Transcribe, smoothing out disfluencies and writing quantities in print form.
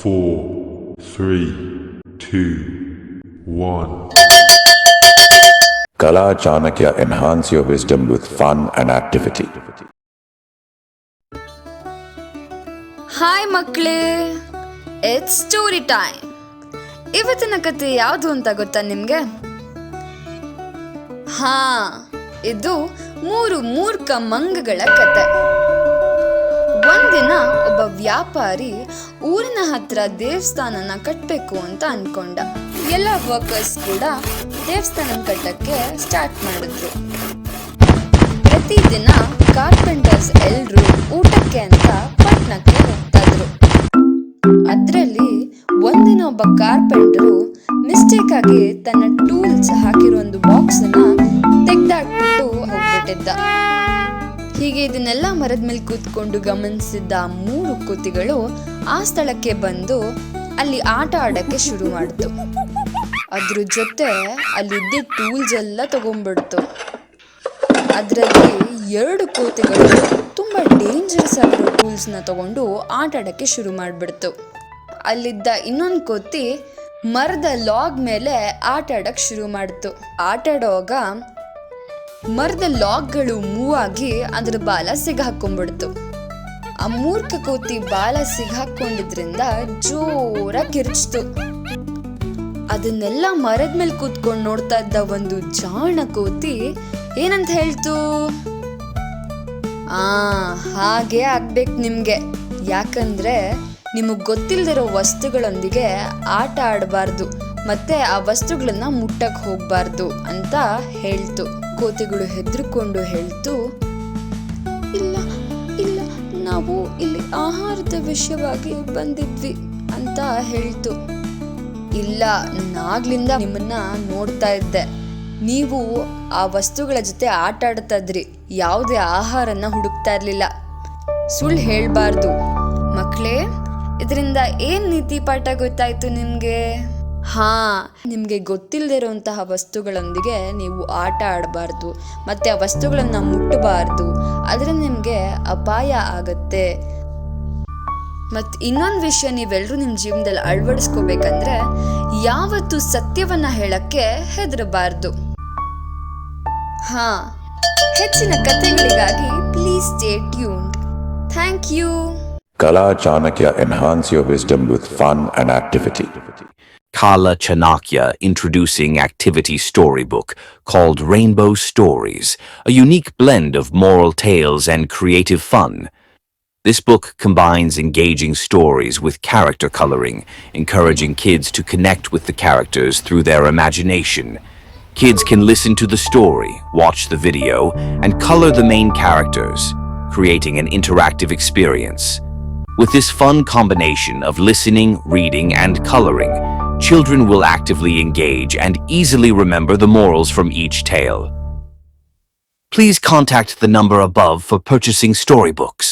4, 3, 2, 1. Kala Chanakya enhance your wisdom with fun and activity. Hi ಮಕ್ಕಳೇ, it's story time. ಇವತ್ತಿನ ಕತೆ ಯಾವುದು ಅಂತ ಗೊತ್ತಾ ನಿಮಗೆ? ಇದು 3 ಮೂರ್ಖ ಮಂಗಗಳ ಕತೆ. ಒಂದಿನ ಒಬ್ಬ ವ್ಯಾಪಾರಿ ಊರಿನ ಹತ್ರ ದೇವಸ್ಥಾನನ ಕಟ್ಟಬೇಕು ಅಂತ ಅನ್ಕೊಂಡ. ಎಲ್ಲ ವರ್ಕರ್ಸ್ ಕೂಡ ದೇವಸ್ಥಾನ ಕಟ್ಟಕ್ಕೆ ಸ್ಟಾರ್ಟ್ ಮಾಡಿದ್ರು. ಪ್ರತಿದಿನ ಕಾರ್ಪೆಂಟರ್ಸ್ ಎಲ್ರು ಊಟಕ್ಕೆ ಅಂತ ಪಟ್ಟಣಕ್ಕೆ ಹೋಗ್ತಾ ಇದ್ರು. ಅದರಲ್ಲಿ ಒಂದಿನ ಒಬ್ಬ ಕಾರ್ಪೆಂಟರು ಮಿಸ್ಟೇಕ್ ಆಗಿ ತನ್ನ ಟೂಲ್ಸ್ ಹಾಕಿರೋ ಒಂದು ಬಾಕ್ಸ್ ಅನ್ನ ತೆಗ್ದಾಕ್ಬಿಟ್ಟು ಹೋಗ್ಬಿಟ್ಟಿದ್ದ. ಹೀಗೆ ಇದನ್ನೆಲ್ಲ ಮರದ ಮೇಲೆ ಕೂತ್ಕೊಂಡು ಗಮನಿಸಿದ್ದ 3 ಕೋತಿಗಳು ಆ ಸ್ಥಳಕ್ಕೆ ಬಂದು ಅಲ್ಲಿ ಆಟ ಆಡಕ್ಕೆ ಶುರು ಮಾಡಿತು. ಅದ್ರ ಜೊತೆ ಅಲ್ಲಿದ್ದ ಟೂಲ್ಸ್ ಎಲ್ಲ ತಗೊಂಡ್ಬಿಡ್ತು. ಅದರಲ್ಲಿ 2 ಕೋತಿಗಳು ತುಂಬಾ ಡೇಂಜರಸ್ ಆಗಿರೋ ಟೂಲ್ಸ್ನ ತಗೊಂಡು ಆಟ ಆಡಕ್ಕೆ ಶುರು ಮಾಡಿಬಿಡ್ತು. ಅಲ್ಲಿದ್ದ ಇನ್ನೊಂದು ಕೋತಿ ಮರದ ಲಾಗ್ ಮೇಲೆ ಆಟ ಆಡಕ್ಕೆ ಶುರು ಮಾಡಿತು. ಆಟ ಆಡುವಾಗ ಮರದ ಲಾಗ್ಗಳು ಮೂವ್ ಆಗಿ ಅದರ ಬಾಲ ಸಿಗಾಕೊಂಡ್ಬಿಡ್ತು. ಆ ಮೂರ್ಖ ಕೋತಿ ಬಾಲ ಸಿಗಾಕೊಂಡಿದ್ರಿಂದ ಜೋರಾಗಿ ಕಿರ್ಚ್ತು. ಅದನ್ನೆಲ್ಲ ಮರದ ಮೇಲೆ ಕೂತ್ಕೊಂಡು ನೋಡ್ತಾ ಇದ್ದ ಒಂದು ಜಾಣ ಕೋತಿ ಏನಂತ ಹೇಳ್ತು, ಹಾಗೆ ಆಗ್ಬೇಕು ನಿಮ್ಗೆ, ಯಾಕಂದ್ರೆ ನಿಮಗ್ ಗೊತ್ತಿಲ್ದಿರೋ ವಸ್ತುಗಳೊಂದಿಗೆ ಆಟ ಆಡಬಾರ್ದು ಮತ್ತೆ ಆ ವಸ್ತುಗಳನ್ನ ಮುಟ್ಟಕ್ ಹೋಗ್ಬಾರ್ದು ಅಂತ ಹೇಳ್ತು. ಕೋತಿಗಳು ಹೆದರ್ಕೊಂಡು ಹೇಳ್ತು, ಇಲ್ಲ ಇಲ್ಲ ನಾವು ಇಲ್ಲಿ ಆಹಾರದ ವಿಷಯವಾಗಿ ಬಂದಿದ್ವಿ ಅಂತ ಹೇಳ್ತು. ಇಲ್ಲ, ನಾಗ್ಲಿಂದ ನಿಮ್ಮನ್ನ ನೋಡ್ತಾ ಇದ್ದೆ, ನೀವು ಆ ವಸ್ತುಗಳ ಜೊತೆ ಆಟ ಆಡ್ತಾ ಇದ್ರಿ, ಯಾವುದೇ ಆಹಾರನ ಹುಡುಕ್ತಾ ಇರ್ಲಿಲ್ಲ. ಸುಳ್ಳು ಹೇಳ್ಬಾರ್ದು. ಮಕ್ಕಳೇ, ಇದರಿಂದ ಏನ್ ನೀತಿ ಪಾಠ ಗೊತ್ತಾಯ್ತು ನಿಮ್ಗೆ? ನಿಮ್ಗೆ ಗೊತ್ತಿಲ್ಲದಿರುವಂತಹ ವಸ್ತುಗಳೊಂದಿಗೆ ನೀವು ಆಟ ಆಡಬಾರ್ದು ಮತ್ತೆ ಆ ವಸ್ತುಗಳನ್ನ ಮುಟ್ಟಬಾರ್ದು, ಅದರಿಂದ ನಿಮ್ಗೆ ಅಪಾಯ ಆಗತ್ತೆ. ಮತ್ ಇನ್ನೊಂದು ವಿಷಯ ನೀವೆಲ್ಲರೂ ನಿಮ್ ಜೀವನದಲ್ಲಿ ಅಳವಡಿಸ್ಕೋಬೇಕಂದ್ರೆ ಯಾವತ್ತೂ ಸತ್ಯವನ್ನ ಹೇಳಕ್ಕೆ ಹೆದರಬಾರ್ದು. ಹೆಚ್ಚಿನ ಕಥೆಗಳಿಗಾಗಿ please stay tuned. Thank you. Kala Chanakya enhance your wisdom with fun and activity. Kala Chanakya introducing activity storybook called Rainbow Stories, a unique blend of moral tales and creative fun. This book combines engaging stories with character coloring, encouraging kids to connect with the characters through their imagination. Kids can listen to the story, watch the video, and color the main characters, creating an interactive experience. With this fun combination of listening, reading, and coloring, children will actively engage and easily remember the morals from each tale. Please contact the number above for purchasing storybooks.